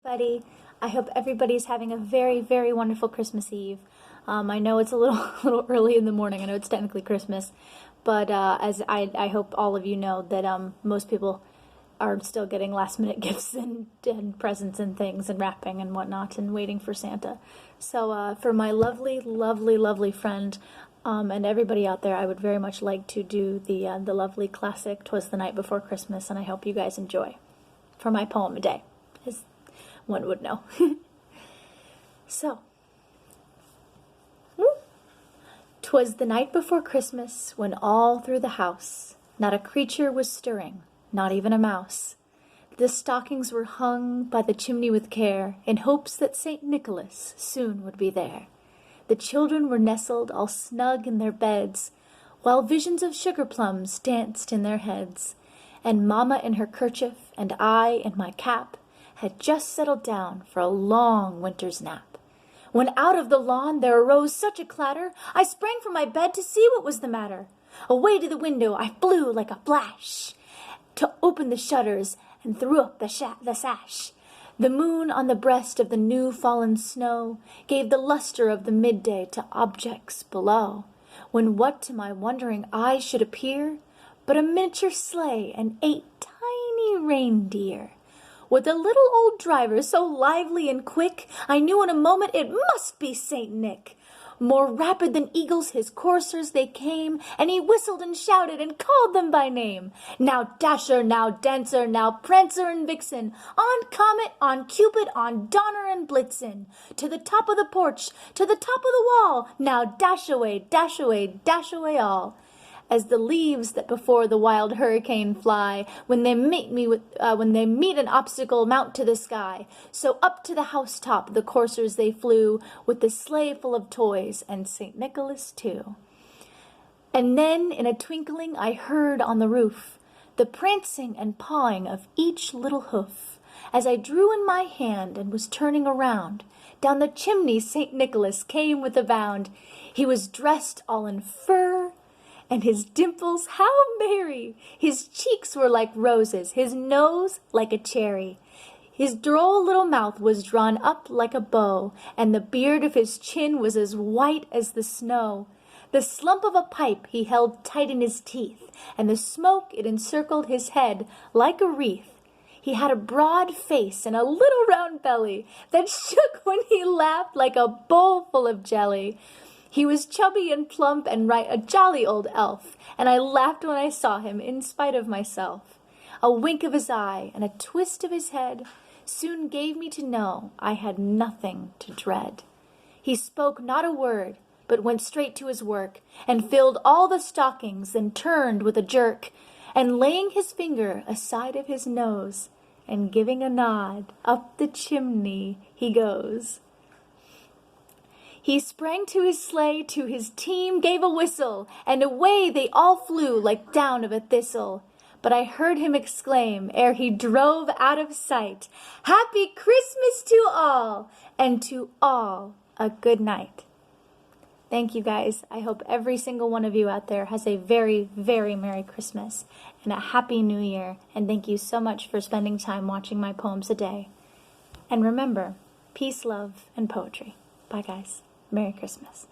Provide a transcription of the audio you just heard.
everybody. I hope everybody's having a very, very wonderful Christmas Eve. I know it's a little, little early in the morning. I know it's technically Christmas, but as I hope all of you know that most people are still getting last-minute gifts and presents and things and wrapping and whatnot and waiting for Santa. So for my lovely, lovely, lovely friend and everybody out there, I would very much like to do the lovely classic "'Twas the Night Before Christmas," and I hope you guys enjoy. For my poem a day, as one would know. So, 'twas the night before Christmas, when all through the house not a creature was stirring, not even a mouse. The stockings were hung by the chimney with care, in hopes that St. Nicholas soon would be there. The children were nestled all snug in their beds, while visions of sugar plums danced in their heads. And Mamma in her kerchief, and I in my cap, had just settled down for a long winter's nap. When out of the lawn there arose such a clatter, I sprang from my bed to see what was the matter. Away to the window I flew like a flash, to open the shutters and threw up the sash. The moon on the breast of the new-fallen snow gave the luster of the midday to objects below, when what to my wondering eyes should appear but a miniature sleigh and 8 tiny reindeer. With a little old driver so lively and quick, I knew in a moment it must be Saint Nick. More rapid than eagles his coursers they came, and he whistled and shouted and called them by name. Now Dasher, now Dancer, now Prancer and Vixen, on Comet, on Cupid, on Donner and Blitzen, to the top of the porch, to the top of the wall, now dash away, dash away, dash away all. As the leaves that before the wild hurricane fly, when they meet an obstacle, mount to the sky, so up to the housetop the coursers they flew, with the sleigh full of toys, and St. Nicholas too. And then in a twinkling I heard on the roof the prancing and pawing of each little hoof. As I drew in my hand and was turning around, down the chimney St. Nicholas came with a bound. He was dressed all in fur, and his dimples, how merry! His cheeks were like roses, his nose like a cherry. His droll little mouth was drawn up like a bow, and the beard of his chin was as white as the snow. The slump of a pipe he held tight in his teeth, and the smoke it encircled his head like a wreath. He had a broad face and a little round belly that shook when he laughed like a bowl full of jelly. He was chubby and plump and right a jolly old elf, and I laughed when I saw him in spite of myself. A wink of his eye and a twist of his head soon gave me to know I had nothing to dread. He spoke not a word, but went straight to his work, and filled all the stockings, then turned with a jerk, and laying his finger aside of his nose, and giving a nod, up the chimney he goes. He sprang to his sleigh, to his team gave a whistle, and away they all flew like down of a thistle. But I heard him exclaim, ere he drove out of sight, "Happy Christmas to all, and to all a good night." Thank you guys. I hope every single one of you out there has a very, very Merry Christmas and a Happy New Year. And thank you so much for spending time watching my poems a day. And remember, peace, love, and poetry. Bye guys. Merry Christmas.